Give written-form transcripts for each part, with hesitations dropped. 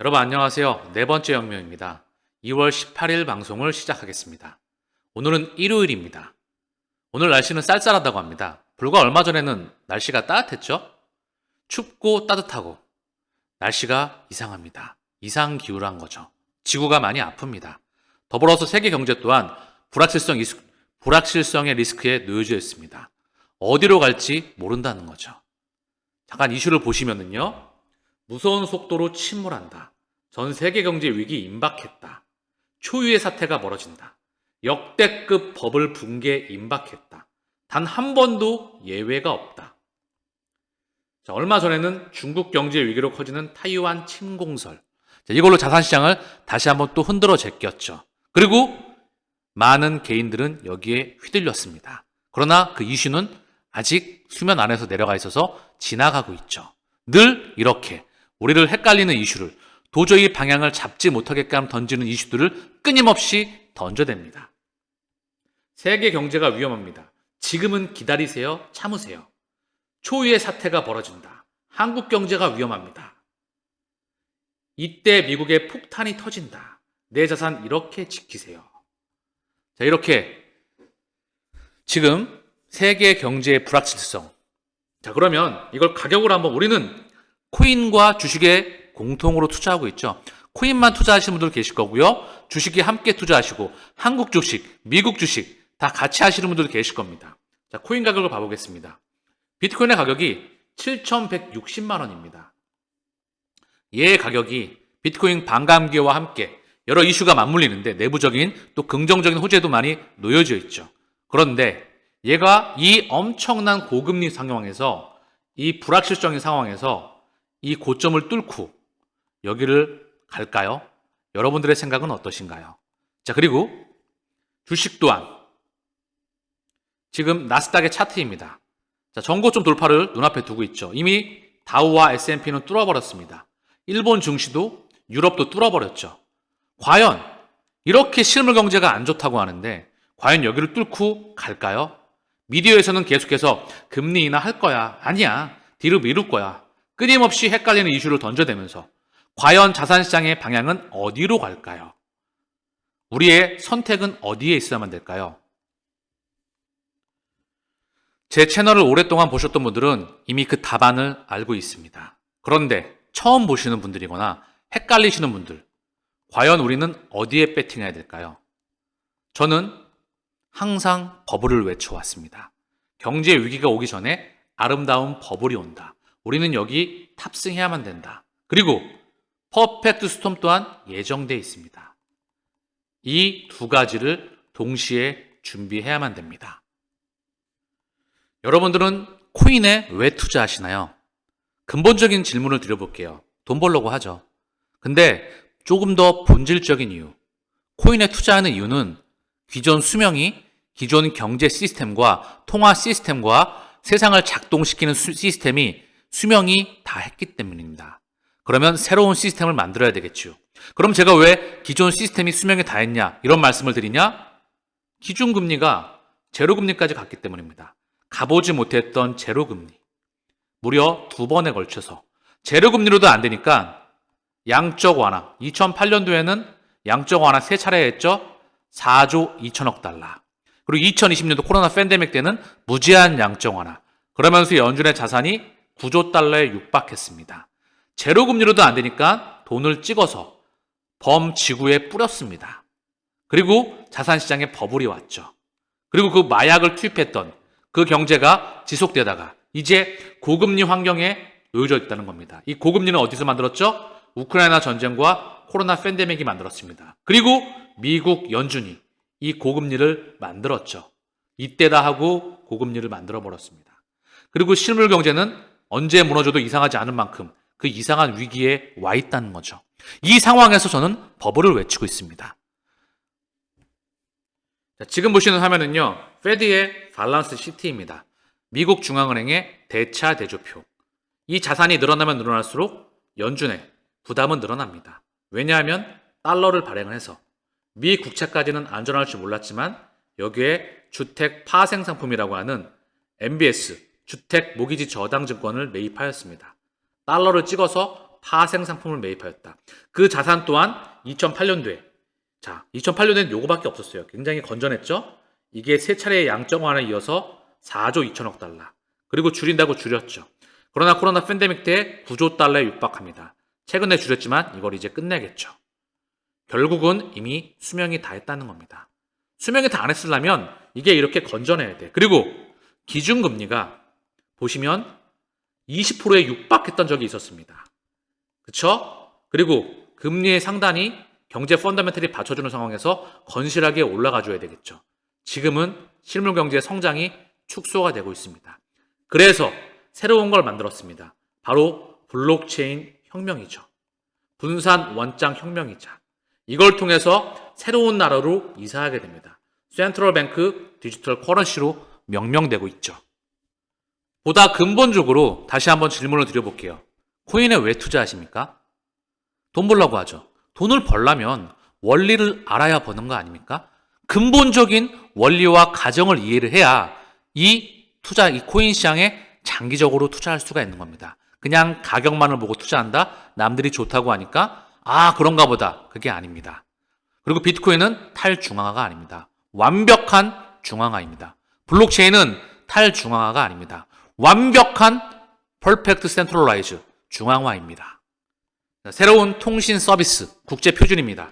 여러분 안녕하세요. 네 번째 혁명입니다. 2월 18일 방송을 시작하겠습니다. 오늘은 일요일입니다. 오늘 날씨는 쌀쌀하다고 합니다. 불과 얼마 전에는 날씨가 따뜻했죠? 춥고 따뜻하고 날씨가 이상합니다. 이상기후란 거죠. 지구가 많이 아픕니다. 더불어서 세계 경제 또한 불확실성의 리스크에 놓여져 있습니다. 어디로 갈지 모른다는 거죠. 잠깐 이슈를 보시면은요. 무서운 속도로 침몰한다. 전 세계 경제 위기 임박했다. 초유의 사태가 벌어진다. 역대급 버블 붕괴 임박했다. 단 한 번도 예외가 없다. 자, 얼마 전에는 중국 경제 위기로 커지는 타이완 침공설. 자, 이걸로 자산시장을 다시 한번 또 흔들어 제꼈죠. 그리고 많은 개인들은 여기에 휘둘렸습니다. 그러나 그 이슈는 아직 수면 안에서 내려가 있어서 지나가고 있죠. 늘 이렇게 우리를 헷갈리는 이슈를 도저히 방향을 잡지 못하게끔 던지는 이슈들을 끊임없이 던져댑니다. 세계 경제가 위험합니다. 지금은 기다리세요. 참으세요. 초유의 사태가 벌어진다. 한국 경제가 위험합니다. 이때 미국의 폭탄이 터진다. 내 자산 이렇게 지키세요. 자, 이렇게 지금 세계 경제의 불확실성. 자, 그러면 이걸 가격으로 한번 우리는 코인과 주식에 공통으로 투자하고 있죠. 코인만 투자하시는 분들 계실 거고요. 주식이 함께 투자하시고 한국 주식, 미국 주식 다 같이 하시는 분들 계실 겁니다. 자, 코인 가격을 봐보겠습니다. 비트코인의 가격이 7,160만 원입니다. 얘의 가격이 비트코인 반감기와 함께 여러 이슈가 맞물리는데 내부적인 또 긍정적인 호재도 많이 놓여져 있죠. 그런데 얘가 이 엄청난 고금리 상황에서 이 불확실성인 상황에서 이 고점을 뚫고 여기를 갈까요? 여러분들의 생각은 어떠신가요? 자, 그리고 주식 또한 지금 나스닥의 차트입니다. 자, 전고점 돌파를 눈앞에 두고 있죠. 이미 다우와 S&P는 뚫어버렸습니다. 일본 증시도 유럽도 뚫어버렸죠. 과연 이렇게 실물 경제가 안 좋다고 하는데 과연 여기를 뚫고 갈까요? 미디어에서는 계속해서 금리 인하할 거야. 아니야. 뒤로 미룰 거야. 끊임없이 헷갈리는 이슈를 던져대면서 과연 자산시장의 방향은 어디로 갈까요? 우리의 선택은 어디에 있어야만 될까요? 제 채널을 오랫동안 보셨던 분들은 이미 그 답안을 알고 있습니다. 그런데 처음 보시는 분들이거나 헷갈리시는 분들, 과연 우리는 어디에 배팅해야 될까요? 저는 항상 버블을 외쳐왔습니다. 경제 위기가 오기 전에 아름다운 버블이 온다. 우리는 여기 탑승해야만 된다. 그리고 퍼펙트 스톰 또한 예정되어 있습니다. 이 두 가지를 동시에 준비해야만 됩니다. 여러분들은 코인에 왜 투자하시나요? 근본적인 질문을 드려볼게요. 돈 벌려고 하죠. 근데 조금 더 본질적인 이유. 코인에 투자하는 이유는 기존 경제 시스템과 통화 시스템과 세상을 작동시키는 시스템이 수명이 다 했기 때문입니다. 그러면 새로운 시스템을 만들어야 되겠죠. 그럼 제가 왜 기존 시스템이 수명이 다 했냐 이런 말씀을 드리냐? 기준금리가 제로금리까지 갔기 때문입니다. 가보지 못했던 제로금리. 무려 2번에 걸쳐서 제로금리로도 안 되니까 양적 완화. 2008년도에는 양적 완화 3차례 했죠. 4조 2천억 달러. 그리고 2020년도 코로나 팬데믹 때는 무제한 양적 완화. 그러면서 연준의 자산이 9조 달러에 육박했습니다. 제로금리로도 안 되니까 돈을 찍어서 범지구에 뿌렸습니다. 그리고 자산시장에 버블이 왔죠. 그리고 그 마약을 투입했던 그 경제가 지속되다가 이제 고금리 환경에 놓여져 있다는 겁니다. 이 고금리는 어디서 만들었죠? 우크라이나 전쟁과 코로나 팬데믹이 만들었습니다. 그리고 미국 연준이 이 고금리를 만들었죠. 이때다 하고 고금리를 만들어버렸습니다. 그리고 실물 경제는 언제 무너져도 이상하지 않은 만큼 그 이상한 위기에 와 있다는 거죠. 이 상황에서 저는 버블을 외치고 있습니다. 자, 지금 보시는 화면은요. 페드의 밸런스 시트입니다. 미국 중앙은행의 대차 대조표. 이 자산이 늘어나면 늘어날수록 연준의 부담은 늘어납니다. 왜냐하면 달러를 발행을 해서 미 국채까지는 안전할 줄 몰랐지만 여기에 주택 파생 상품이라고 하는 MBS 주택 모기지 저당증권을 매입하였습니다. 달러를 찍어서 파생 상품을 매입하였다. 그 자산 또한 2008년도에 2008년에는 요거밖에 없었어요. 굉장히 건전했죠. 이게 세 차례의 양적 완화에 이어서 4조 2천억 달러. 그리고 줄인다고 줄였죠. 그러나 코로나 팬데믹 때 9조 달러에 육박합니다. 최근에 줄였지만 이걸 이제 끝내겠죠. 결국은 이미 수명이 다 했다는 겁니다. 수명이 다 안 했으려면 이게 이렇게 건전해야 돼. 그리고 기준금리가 보시면 20%에 육박했던 적이 있었습니다. 그쵸? 그리고 금리의 상단이 경제 펀더멘털이 받쳐주는 상황에서 건실하게 올라가줘야 되겠죠. 지금은 실물 경제의 성장이 축소가 되고 있습니다. 그래서 새로운 걸 만들었습니다. 바로 블록체인 혁명이죠. 분산 원장 혁명이자 이걸 통해서 새로운 나라로 이사하게 됩니다. 센트럴 뱅크 디지털 커런시로 명명되고 있죠. 보다 근본적으로 다시 한번 질문을 드려볼게요. 코인에 왜 투자하십니까? 돈 벌려고 하죠. 돈을 벌려면 원리를 알아야 버는 거 아닙니까? 근본적인 원리와 가정을 이해를 해야 이 코인 시장에 장기적으로 투자할 수가 있는 겁니다. 그냥 가격만을 보고 투자한다? 남들이 좋다고 하니까 그런가 보다. 그게 아닙니다. 그리고 비트코인은 탈중앙화가 아닙니다. 완벽한 중앙화입니다. 블록체인은 탈중앙화가 아닙니다. 완벽한 퍼펙트 센트럴라이즈 중앙화입니다. 새로운 통신 서비스 국제 표준입니다.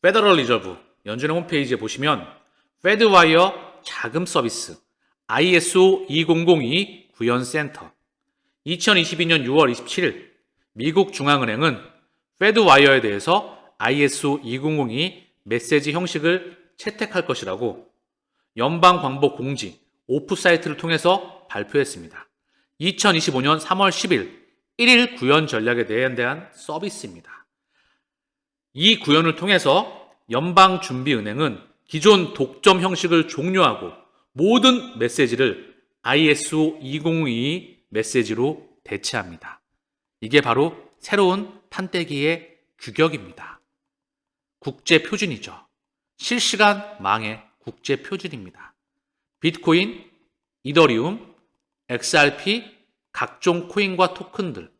페더럴 리저브 연준의 홈페이지에 보시면 페드와이어 자금 서비스 ISO 2002 구현센터 2022년 6월 27일 미국 중앙은행은 페드와이어에 대해서 ISO 2002 메시지 형식을 채택할 것이라고 연방광고 오프사이트를 통해서 발표했습니다. 2025년 3월 10일 1일 구현 전략에 대한 서비스입니다. 이 구현을 통해서 연방준비은행은 기존 독점 형식을 종료하고 모든 메시지를 ISO 2002 메시지로 대체합니다. 이게 바로 새로운 판때기의 규격입니다. 국제 표준이죠. 실시간 망의 국제 표준입니다. 비트코인, 이더리움, XRP, 각종 코인과 토큰들,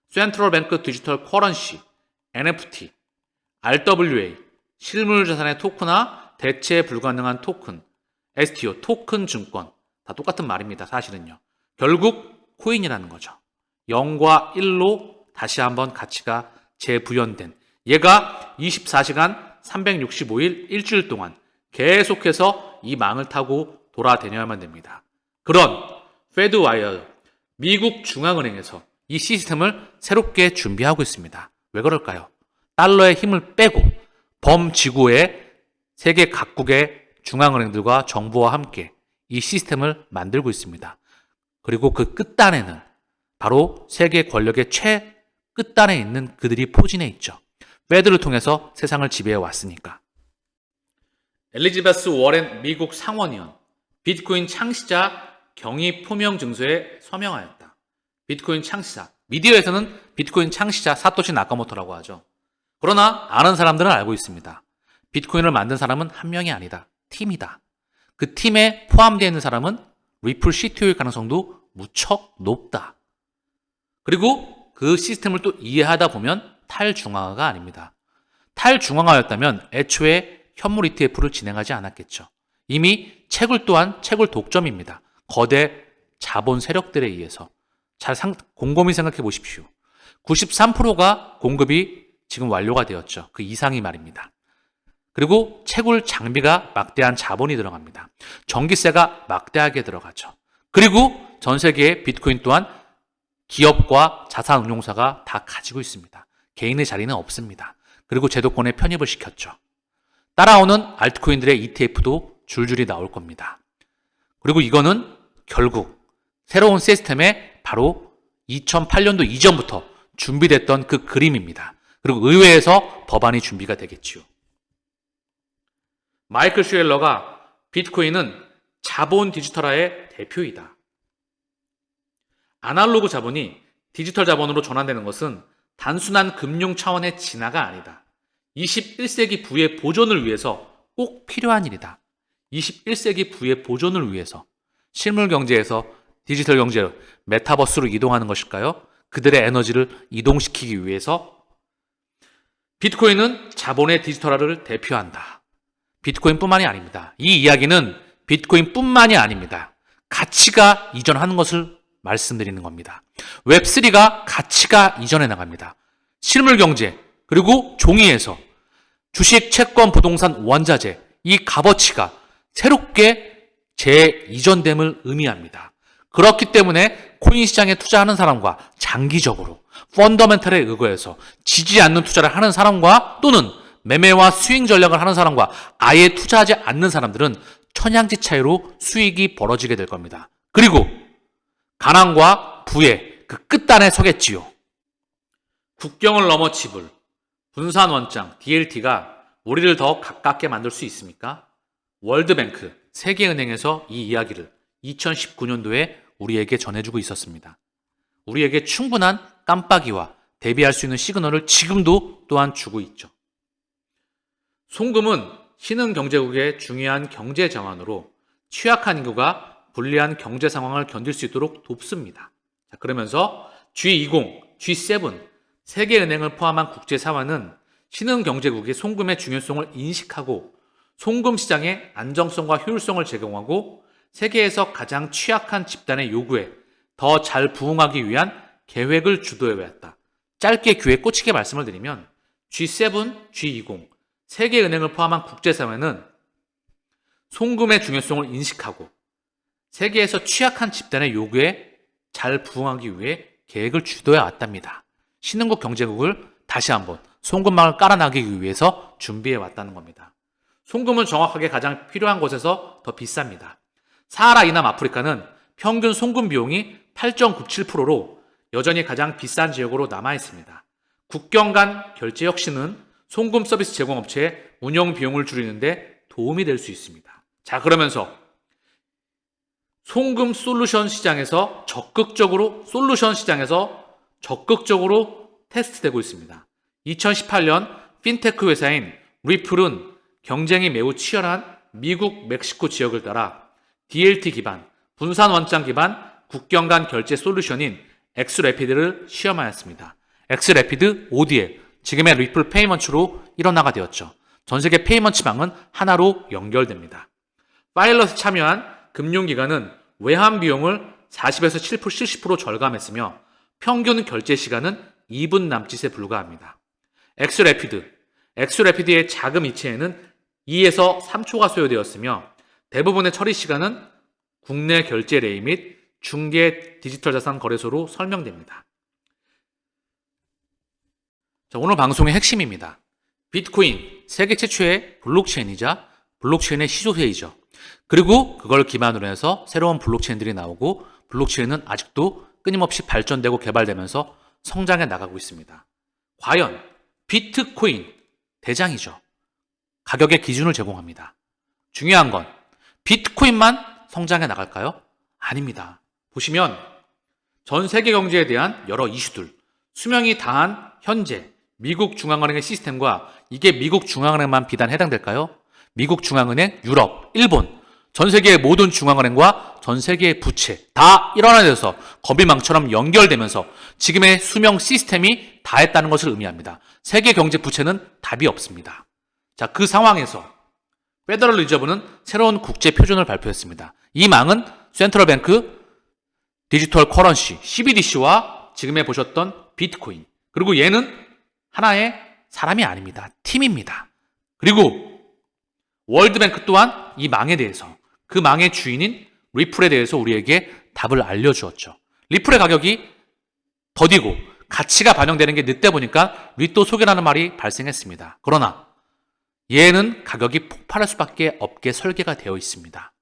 센트럴 뱅크 디지털 커런시, NFT, RWA, 실물 자산의 토큰화, 대체 불가능한 토큰, STO, 토큰 증권, 다 똑같은 말입니다. 사실은요. 결국 코인이라는 거죠. 0과 1로 다시 한번 가치가 재부연된 얘가 24시간 365일 일주일 동안 계속해서 이 망을 타고 돌아다녀야만 됩니다. 그런 페드와이어 미국 중앙은행에서 이 시스템을 새롭게 준비하고 있습니다. 왜 그럴까요? 달러의 힘을 빼고 범지구의 세계 각국의 중앙은행들과 정부와 함께 이 시스템을 만들고 있습니다. 그리고 그 끝단에는 바로 세계 권력의 끝단에 있는 그들이 포진해 있죠. 페드를 통해서 세상을 지배해 왔으니까. 엘리자베스 워렌 미국 상원의원, 비트코인 창시자 경위 표명 증서에 서명하였다. 비트코인 창시자, 미디어에서는 비트코인 창시자 사토시 나카모토라고 하죠. 그러나 아는 사람들은 알고 있습니다. 비트코인을 만든 사람은 한 명이 아니다. 팀이다. 그 팀에 포함되어 있는 사람은 리플 CTO일 가능성도 무척 높다. 그리고 그 시스템을 또 이해하다 보면 탈중앙화가 아닙니다. 탈중앙화였다면 애초에 현물 ETF를 진행하지 않았겠죠. 이미 채굴 또한 채굴 독점입니다. 거대 자본 세력들에 의해서. 곰곰이 생각해 보십시오. 93%가 공급이 지금 완료가 되었죠. 그 이상이 말입니다. 그리고 채굴 장비가 막대한 자본이 들어갑니다. 전기세가 막대하게 들어가죠. 그리고 전 세계의 비트코인 또한 기업과 자산운용사가 다 가지고 있습니다. 개인의 자리는 없습니다. 그리고 제도권에 편입을 시켰죠. 따라오는 알트코인들의 ETF도 줄줄이 나올 겁니다. 그리고 이거는 결국 새로운 시스템에 바로 2008년도 이전부터 준비됐던 그 그림입니다. 그리고 의회에서 법안이 준비가 되겠지요. 마이클 슈엘러가 비트코인은 자본 디지털화의 대표이다. 아날로그 자본이 디지털 자본으로 전환되는 것은 단순한 금융 차원의 진화가 아니다. 21세기 부의 보존을 위해서 꼭 필요한 일이다. 21세기 부의 보존을 위해서 실물 경제에서 디지털 경제로 메타버스로 이동하는 것일까요? 그들의 에너지를 이동시키기 위해서 비트코인은 자본의 디지털화를 대표한다. 비트코인뿐만이 아닙니다. 이 이야기는 비트코인뿐만이 아닙니다. 가치가 이전하는 것을 말씀드리는 겁니다. 웹3가 가치가 이전해 나갑니다. 실물 경제, 그리고 종이에서 주식, 채권, 부동산, 원자재, 이 값어치가 새롭게 재이전됨을 의미합니다. 그렇기 때문에 코인 시장에 투자하는 사람과 장기적으로 펀더멘털에 의거해서 지지 않는 투자를 하는 사람과 또는 매매와 스윙 전략을 하는 사람과 아예 투자하지 않는 사람들은 천양지 차이로 수익이 벌어지게 될 겁니다. 그리고 가난과 부의 그 끝단에 서겠지요. 국경을 넘어 지불, 분산 원장, DLT가 우리를 더 가깝게 만들 수 있습니까? 월드뱅크, 세계은행에서 이 이야기를 2019년도에 우리에게 전해주고 있었습니다. 우리에게 충분한 깜빡이와 대비할 수 있는 시그널을 지금도 또한 주고 있죠. 송금은 신흥경제국의 중요한 경제 자원으로 취약한 인구가 불리한 경제 상황을 견딜 수 있도록 돕습니다. 자, 그러면서 G20, G7, 세계은행을 포함한 국제사회는 신흥경제국의 송금의 중요성을 인식하고 송금 시장의 안정성과 효율성을 제공하고 세계에서 가장 취약한 집단의 요구에 더 잘 부응하기 위한 계획을 주도해왔다. 짧게 귀에 꽂히게 말씀을 드리면 G7, G20, 세계은행을 포함한 국제사회는 송금의 중요성을 인식하고 세계에서 취약한 집단의 요구에 잘 부응하기 위해 계획을 주도해 왔답니다. 신흥국 경제국을 다시 한번 송금망을 깔아나가기 위해서 준비해 왔다는 겁니다. 송금은 정확하게 가장 필요한 곳에서 더 비쌉니다. 사하라 이남 아프리카는 평균 송금 비용이 8.97%로 여전히 가장 비싼 지역으로 남아 있습니다. 국경 간 결제 혁신은 송금 서비스 제공업체의 운영 비용을 줄이는데 도움이 될 수 있습니다. 자, 그러면서 송금 솔루션 시장에서 적극적으로 테스트되고 있습니다. 2018년 핀테크 회사인 리플은 경쟁이 매우 치열한 미국, 멕시코 지역을 따라 DLT 기반, 분산 원장 기반 국경 간 결제 솔루션인 엑스래피드를 시험하였습니다. 엑스래피드 ODL, 지금의 리플 페이먼츠로 일원화가 되었죠. 전 세계 페이먼츠망은 하나로 연결됩니다. 파일럿에 참여한 금융기관은 외환 비용을 40에서 70% 절감했으며 평균 결제 시간은 2분 남짓에 불과합니다. 엑스래피드의 자금 이체에는 2에서 3초가 소요되었으며 대부분의 처리 시간은 국내 결제 레이 및 중개 디지털 자산 거래소로 설명됩니다. 자, 오늘 방송의 핵심입니다. 비트코인, 세계 최초의 블록체인이자 블록체인의 시조세이죠. 그리고 그걸 기반으로 해서 새로운 블록체인들이 나오고 블록체인은 아직도 끊임없이 발전되고 개발되면서 성장해 나가고 있습니다. 과연 비트코인 대장이죠. 가격의 기준을 제공합니다. 중요한 건 비트코인만 성장해 나갈까요? 아닙니다. 보시면 전 세계 경제에 대한 여러 이슈들, 수명이 다한 현재 미국 중앙은행의 시스템과 이게 미국 중앙은행만 비단 해당될까요? 미국 중앙은행, 유럽, 일본, 전 세계의 모든 중앙은행과 전 세계의 부채 다 일원화돼서 거미망처럼 연결되면서 지금의 수명 시스템이 다했다는 것을 의미합니다. 세계 경제 부채는 답이 없습니다. 자, 그 상황에서 페더럴 리저브는 새로운 국제 표준을 발표했습니다. 이 망은 센트럴뱅크 디지털 커런시 CBDC와 지금에 보셨던 비트코인, 그리고 얘는 하나의 사람이 아닙니다. 팀입니다. 그리고 월드뱅크 또한 이 망에 대해서, 그 망의 주인인 리플에 대해서 우리에게 답을 알려주었죠. 리플의 가격이 더디고 가치가 반영되는 게 늦다 보니까 리또 소개라는 말이 발생했습니다. 그러나 얘는 가격이 폭발할 수밖에 없게 설계가 되어 있습니다.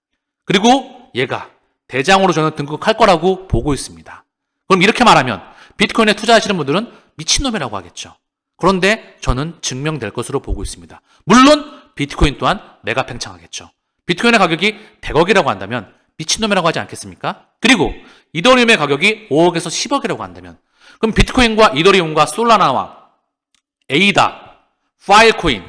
그리고 얘가 대장으로 저는 등극할 거라고 보고 있습니다. 그럼 이렇게 말하면 비트코인에 투자하시는 분들은 미친놈이라고 하겠죠. 그런데 저는 증명될 것으로 보고 있습니다. 물론 비트코인 또한 메가 팽창하겠죠. 비트코인의 가격이 100억이라고 한다면 미친놈이라고 하지 않겠습니까? 그리고 이더리움의 가격이 5억에서 10억이라고 한다면 그럼 비트코인과 이더리움과 솔라나와 에이다, 파일코인,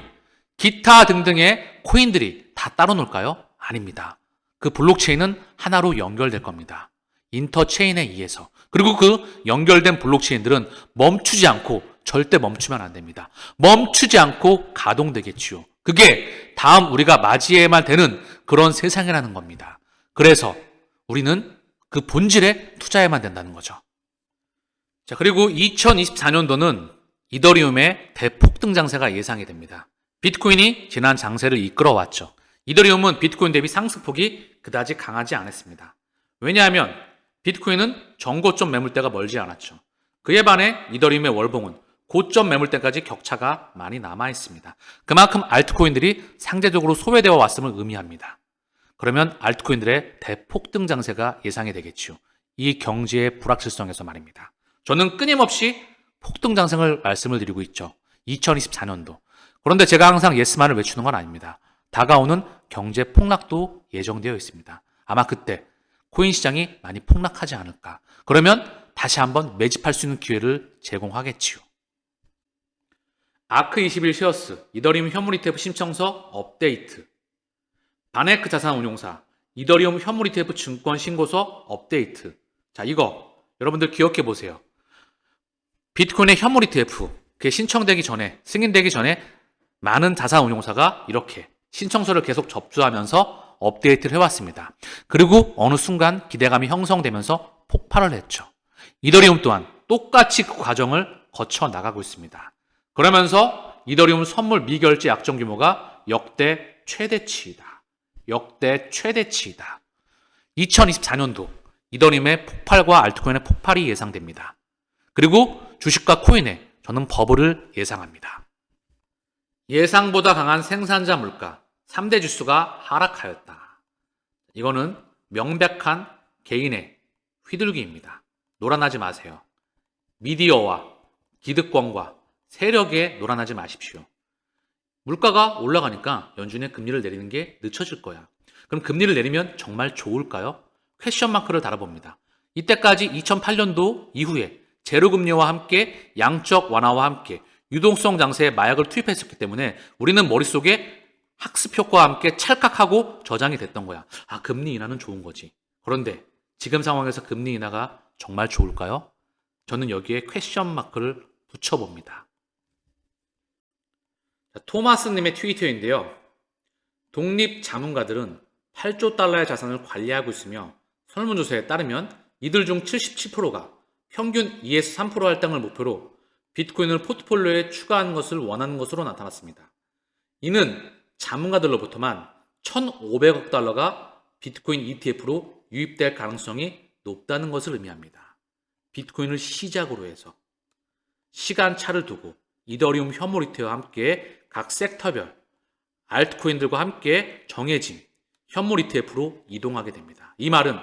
기타 등등의 코인들이 다 따로 놀까요? 아닙니다. 그 블록체인은 하나로 연결될 겁니다. 인터체인에 의해서. 그리고 그 연결된 블록체인들은 멈추지 않고 절대 멈추면 안 됩니다. 멈추지 않고 가동되겠지요. 그게 다음 우리가 맞이해야만 되는 그런 세상이라는 겁니다. 그래서 우리는 그 본질에 투자해야만 된다는 거죠. 자, 그리고 2024년도는 이더리움의 대폭등 장세가 예상이 됩니다. 비트코인이 지난 장세를 이끌어왔죠. 이더리움은 비트코인 대비 상승폭이 그다지 강하지 않았습니다. 왜냐하면 비트코인은 전고점 매물대가 멀지 않았죠. 그에 반해 이더리움의 월봉은 고점 매물대까지 격차가 많이 남아 있습니다. 그만큼 알트코인들이 상대적으로 소외되어 왔음을 의미합니다. 그러면 알트코인들의 대폭등 장세가 예상이 되겠죠. 이 경제의 불확실성에서 말입니다. 저는 끊임없이 폭등 장세를 말씀을 드리고 있죠. 2024년도. 그런데 제가 항상 예스만을 외치는 건 아닙니다. 다가오는 경제 폭락도 예정되어 있습니다. 아마 그때 코인 시장이 많이 폭락하지 않을까. 그러면 다시 한번 매집할 수 있는 기회를 제공하겠지요. 아크21 쉐어스, 이더리움 현물 ETF 신청서 업데이트. 바네크 자산운용사, 이더리움 현물 ETF 증권 신고서 업데이트. 자, 이거 여러분들 기억해 보세요. 비트코인의 현물 ETF, 그게 신청되기 전에, 승인되기 전에 많은 자산운용사가 이렇게 신청서를 계속 접수하면서 업데이트를 해왔습니다. 그리고 어느 순간 기대감이 형성되면서 폭발을 했죠. 이더리움 또한 똑같이 그 과정을 거쳐 나가고 있습니다. 그러면서 이더리움 선물 미결제 약정 규모가 역대 최대치이다. 역대 최대치이다. 2024년도 이더리움의 폭발과 알트코인의 폭발이 예상됩니다. 그리고 주식과 코인에 저는 버블을 예상합니다. 예상보다 강한 생산자 물가, 3대 지수가 하락하였다. 이거는 명백한 개인의 휘둘기입니다. 놀아나지 마세요. 미디어와 기득권과 세력에 놀아나지 마십시오. 물가가 올라가니까 연준의 금리를 내리는 게 늦춰질 거야. 그럼 금리를 내리면 정말 좋을까요? 퀘션 마크를 달아봅니다. 이때까지 2008년도 이후에 제로금리와 함께 양적 완화와 함께 유동성 장세에 마약을 투입했었기 때문에 우리는 머릿속에 학습 효과와 함께 찰칵하고 저장이 됐던 거야. 아, 금리 인하는 좋은 거지. 그런데 지금 상황에서 금리 인하가 정말 좋을까요? 저는 여기에 퀘션 마크를 붙여봅니다. 토마스님의 트위터인데요. 독립 자문가들은 8조 달러의 자산을 관리하고 있으며 설문조사에 따르면 이들 중 77%가 평균 2에서 3% 할당을 목표로 비트코인을 포트폴리오에 추가하는 것을 원하는 것으로 나타났습니다. 이는 자문가들로부터만 1,500억 달러가 비트코인 ETF로 유입될 가능성이 높다는 것을 의미합니다. 비트코인을 시작으로 해서 시간차를 두고 이더리움 현물 ETF와 함께 각 섹터별 알트코인들과 함께 정해진 현물 ETF로 이동하게 됩니다. 이 말은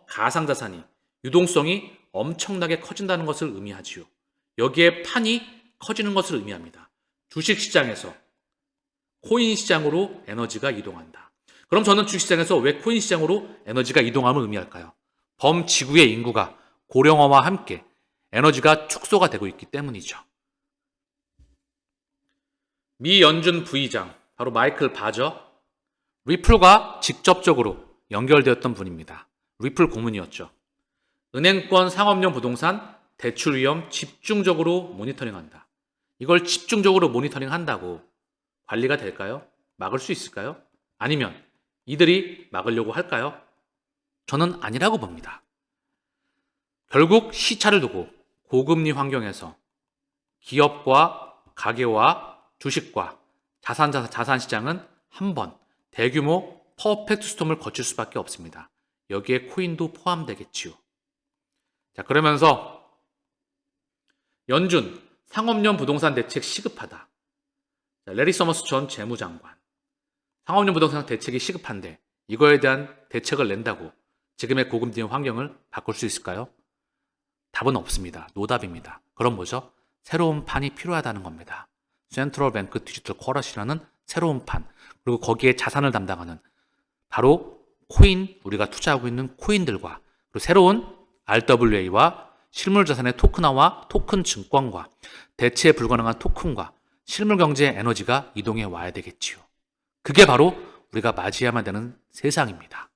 가상자산이 유동성이 엄청나게 커진다는 것을 의미하지요. 여기에 판이 커지는 것을 의미합니다. 주식시장에서 코인 시장으로 에너지가 이동한다. 그럼 저는 주식시장에서 왜 코인 시장으로 에너지가 이동함을 의미할까요? 지구의 인구가 고령화와 함께 에너지가 축소가 되고 있기 때문이죠. 미 연준 부의장, 바로 마이클 바저, 리플과 직접적으로 연결되었던 분입니다. 리플 고문이었죠. 은행권 상업용 부동산 대출 위험 집중적으로 모니터링한다. 이걸 집중적으로 모니터링한다고 관리가 될까요? 막을 수 있을까요? 아니면 이들이 막으려고 할까요? 저는 아니라고 봅니다. 결국 시차를 두고 고금리 환경에서 기업과 가계와 주식과 자산 시장은 한번 대규모 퍼펙트 스톰을 거칠 수밖에 없습니다. 여기에 코인도 포함되겠지요. 자, 그러면서 연준 상업용 부동산 대책 시급하다. 자, 레리 서머스 전 재무장관. 상업용 부동산 대책이 시급한데 이거에 대한 대책을 낸다고 지금의 고금리 환경을 바꿀 수 있을까요? 답은 없습니다. 노답입니다. 그럼 뭐죠? 새로운 판이 필요하다는 겁니다. 센트럴 뱅크 디지털 커런시라는 새로운 판, 그리고 거기에 자산을 담당하는 바로 코인, 우리가 투자하고 있는 코인들과 그리고 새로운 RWA와 실물 자산의 토큰화와 토큰 증권과 대체 불가능한 토큰과 실물 경제의 에너지가 이동해 와야 되겠지요. 그게 바로 우리가 맞이해야만 되는 세상입니다.